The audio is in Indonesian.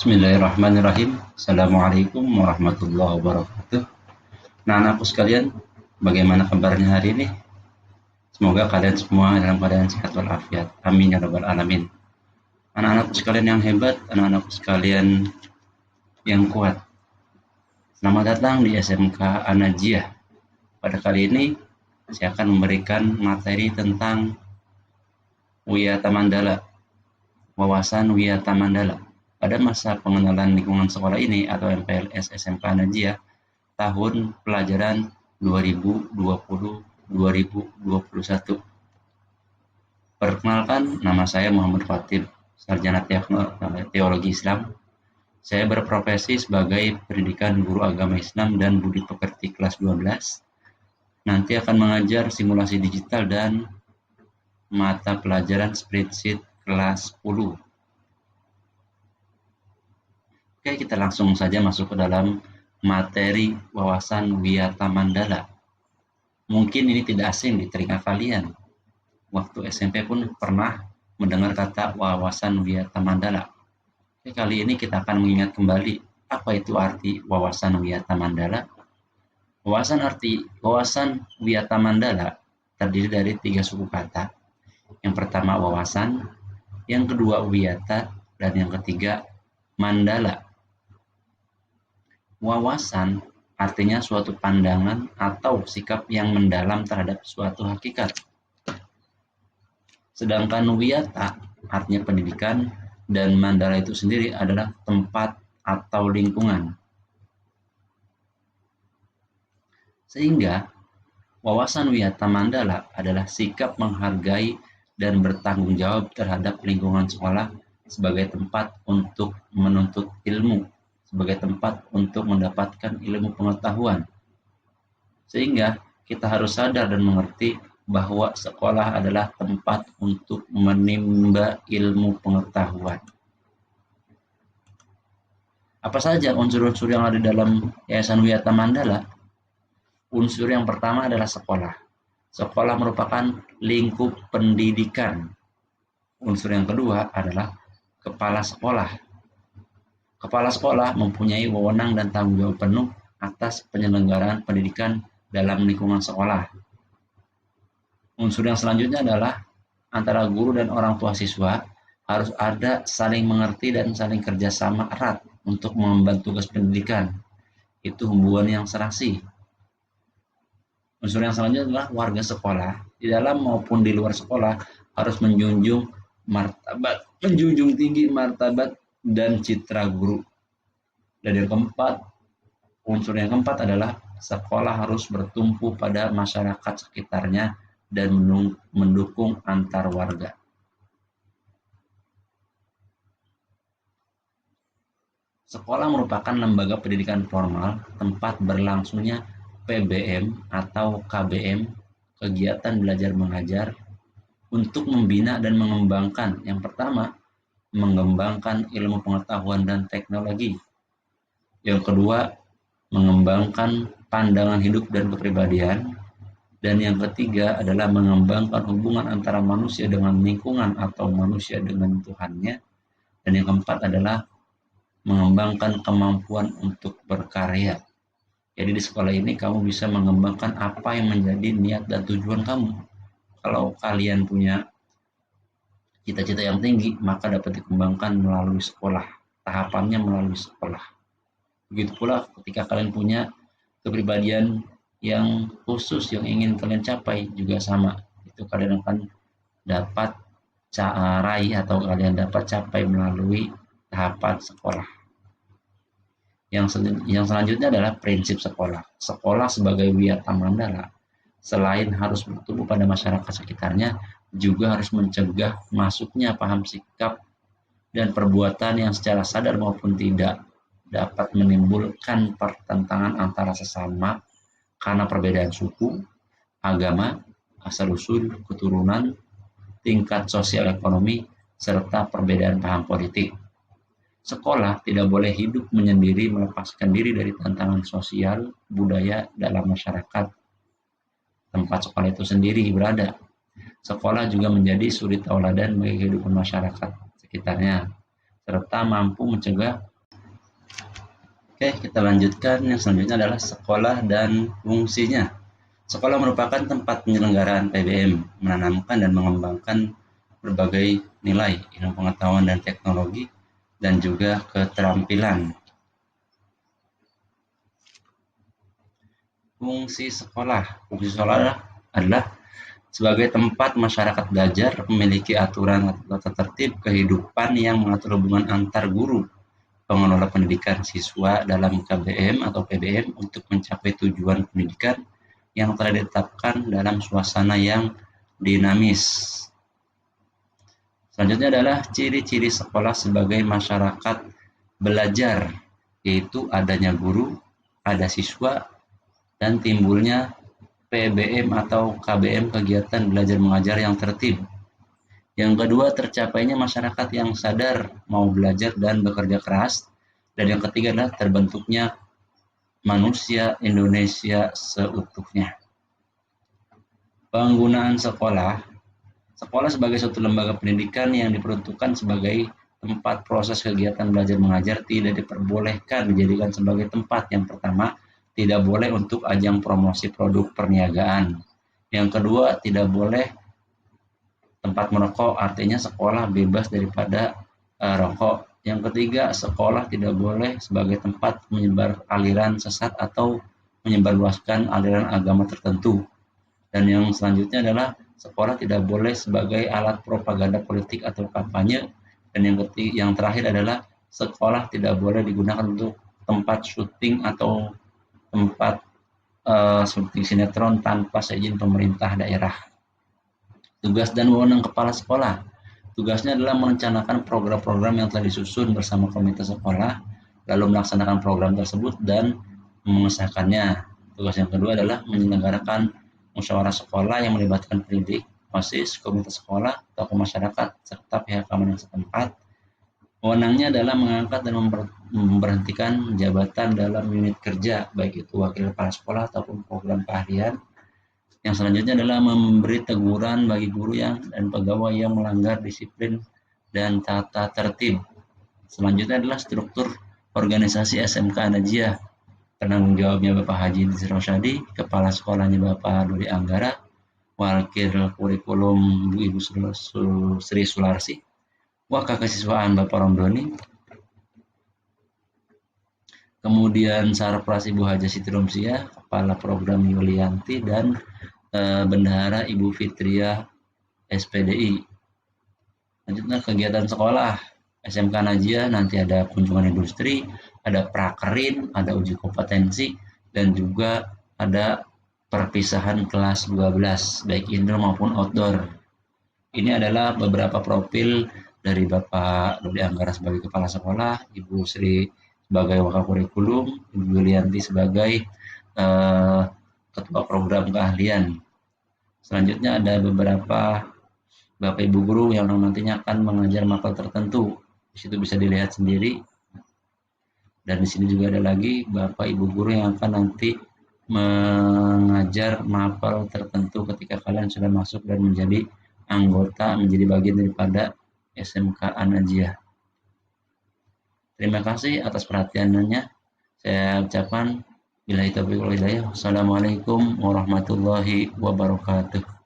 Bismillahirrahmanirrahim. Assalamualaikum warahmatullahi wabarakatuh. Nah, anakku sekalian, bagaimana kabarnya hari ini? Semoga kalian semua dalam keadaan sehat walafiat. Amin ya rabbal alamin. Anak-anakku sekalian yang hebat, anak-anakku sekalian yang kuat. Selamat datang di SMK An-Najiyah. Pada kali ini, saya akan memberikan materi tentang Wiyata Mandala, wawasan Wiyata Mandala. Pada masa pengenalan lingkungan sekolah ini atau MPLS SMK Najiyah tahun pelajaran 2020-2021. Perkenalkan, nama saya Muhammad Khatib, sarjana teologi Islam. Saya berprofesi sebagai pendidikan guru agama Islam dan budi pekerti kelas 12. Nanti akan mengajar simulasi digital dan mata pelajaran spreadsheet kelas 10. Oke, kita langsung saja masuk ke dalam materi wawasan Wiyata Mandala. Mungkin ini tidak asing di telinga kalian. Waktu SMP pun pernah mendengar kata wawasan Wiyata Mandala. Oke, kali ini kita akan mengingat kembali apa itu arti wawasan Wiyata Mandala. Wawasan Wiyata Mandala terdiri dari 3 suku kata. Yang pertama wawasan, yang kedua wiyata, dan yang ketiga mandala. Wawasan artinya suatu pandangan atau sikap yang mendalam terhadap suatu hakikat. Sedangkan wiyata artinya pendidikan, dan mandala itu sendiri adalah tempat atau lingkungan. Sehingga wawasan Wiyata Mandala adalah sikap menghargai dan bertanggung jawab terhadap lingkungan sekolah sebagai tempat untuk menuntut ilmu, sebagai tempat untuk mendapatkan ilmu pengetahuan. Sehingga kita harus sadar dan mengerti bahwa sekolah adalah tempat untuk menimba ilmu pengetahuan. Apa saja unsur-unsur yang ada dalam Yayasan Wiyata Mandala? Unsur yang pertama adalah sekolah. Sekolah merupakan lingkup pendidikan. Unsur yang kedua adalah kepala sekolah. Kepala sekolah mempunyai wewenang dan tanggung jawab penuh atas penyelenggaraan pendidikan dalam lingkungan sekolah. Unsur yang selanjutnya adalah antara guru dan orang tua siswa harus ada saling mengerti dan saling kerjasama erat untuk mengemban tugas pendidikan. Itu hubungan yang serasi. Unsur yang selanjutnya adalah warga sekolah, di dalam maupun di luar sekolah harus menjunjung tinggi martabat dan citra guru. Dan yang keempat, unsur yang keempat adalah sekolah harus bertumpu pada masyarakat sekitarnya dan mendukung antar warga. Sekolah merupakan lembaga pendidikan formal, tempat berlangsungnya PBM atau KBM, kegiatan belajar mengajar, untuk membina dan mengembangkan. Yang pertama, mengembangkan ilmu pengetahuan dan teknologi. Yang kedua, mengembangkan pandangan hidup dan kepribadian. Dan yang ketiga adalah mengembangkan hubungan antara manusia dengan lingkungan atau manusia dengan Tuhannya. Dan yang keempat adalah mengembangkan kemampuan untuk berkarya. Jadi di sekolah ini kamu bisa mengembangkan apa yang menjadi niat dan tujuan kamu. Kalau kalian punya cita-cita yang tinggi, maka dapat dikembangkan melalui sekolah. Tahapannya melalui sekolah. Begitu pula ketika kalian punya kepribadian yang khusus yang ingin kalian capai, juga sama. Itu kalian akan dapat raih atau kalian dapat capai melalui tahapan sekolah. Yang selanjutnya adalah prinsip sekolah. Sekolah sebagai Wiyata Mandala selain harus bertumbuh pada masyarakat sekitarnya, juga harus mencegah masuknya paham sikap dan perbuatan yang secara sadar maupun tidak dapat menimbulkan pertentangan antara sesama karena perbedaan suku, agama, asal-usul, keturunan, tingkat sosial ekonomi, serta perbedaan paham politik. Sekolah tidak boleh hidup menyendiri, melepaskan diri dari tantangan sosial, budaya dalam masyarakat tempat sekolah itu sendiri berada. Sekolah juga menjadi suri tauladan bagi kehidupan masyarakat sekitarnya, serta mampu mencegah Oke, kita lanjutkan. Yang selanjutnya adalah sekolah dan fungsinya. Sekolah merupakan tempat penyelenggaraan PBM, menanamkan dan mengembangkan berbagai nilai, ilmu pengetahuan dan teknologi, dan juga keterampilan. Fungsi sekolah adalah sebagai tempat masyarakat belajar, memiliki aturan atau tata tertib kehidupan yang mengatur hubungan antar guru, pengelola pendidikan siswa dalam KBM atau PBM untuk mencapai tujuan pendidikan yang telah ditetapkan dalam suasana yang dinamis. Selanjutnya adalah ciri-ciri sekolah sebagai masyarakat belajar, yaitu adanya guru, ada siswa, dan timbulnya PBM atau KBM, kegiatan belajar mengajar yang tertib. Yang kedua, tercapainya masyarakat yang sadar mau belajar dan bekerja keras. Dan yang ketiga adalah terbentuknya manusia Indonesia seutuhnya. Penggunaan sekolah. Sekolah sebagai suatu lembaga pendidikan yang diperuntukkan sebagai tempat proses kegiatan belajar mengajar tidak diperbolehkan dijadikan sebagai tempat. Yang pertama, tidak boleh untuk ajang promosi produk perniagaan. Yang kedua, tidak boleh tempat merokok, artinya sekolah bebas daripada rokok. Yang ketiga, sekolah tidak boleh sebagai tempat menyebar aliran sesat atau menyebarluaskan aliran agama tertentu. Dan yang selanjutnya adalah sekolah tidak boleh sebagai alat propaganda politik atau kampanye. Dan yang terakhir adalah sekolah tidak boleh digunakan untuk tempat syuting atau tempat syuting sinetron tanpa seizin pemerintah daerah. Tugas dan wewenang kepala sekolah. Tugasnya adalah merencanakan program-program yang telah disusun bersama komite sekolah, lalu melaksanakan program tersebut dan mengesahkannya. Tugas yang kedua adalah menyelenggarakan musyawarah sekolah yang melibatkan pendidik, OSIS, komite sekolah, tokoh masyarakat, serta pihak keamanan setempat. Wewenangnya adalah mengangkat dan memberhentikan jabatan dalam unit kerja, baik itu wakil kepala sekolah ataupun program keahlian. Yang selanjutnya adalah memberi teguran bagi guru dan pegawai yang melanggar disiplin dan tata tertib. Selanjutnya adalah struktur organisasi SMK An-Najiyah. Penanggung jawabnya Bapak Haji Rosyadi, kepala sekolahnya Bapak Dodi Anggara, wakil kurikulum Bu Ibu Sri Sularsi, wakil kesiswaan Bapak Romdoni, kemudian Sarpras Ibu Haja Siti Romsiah, kepala program Yulianti, dan Bendahara Ibu Fitria SPDI. Lanjutnya kegiatan sekolah SMK Najiyah, nanti ada kunjungan industri, ada prakerin, ada uji kompetensi, dan juga ada perpisahan kelas 12 baik indoor maupun outdoor. Ini adalah beberapa profil dari Bapak Dodi Anggara sebagai kepala sekolah, Ibu Sri sebagai wakil kurikulum, Ibu Yulianti sebagai ketua program keahlian. Selanjutnya ada beberapa Bapak Ibu guru yang nantinya akan mengajar mapel tertentu. Di situ bisa dilihat sendiri. Dan di sini juga ada lagi Bapak Ibu guru yang akan nanti mengajar mapel tertentu ketika kalian sudah masuk dan menjadi anggota, menjadi bagian daripada SMK An-Najiyah. Terima kasih atas perhatiannya. Saya ucapkan billahi taufiq wal hidayah. Wassalamualaikum warahmatullahi wabarakatuh.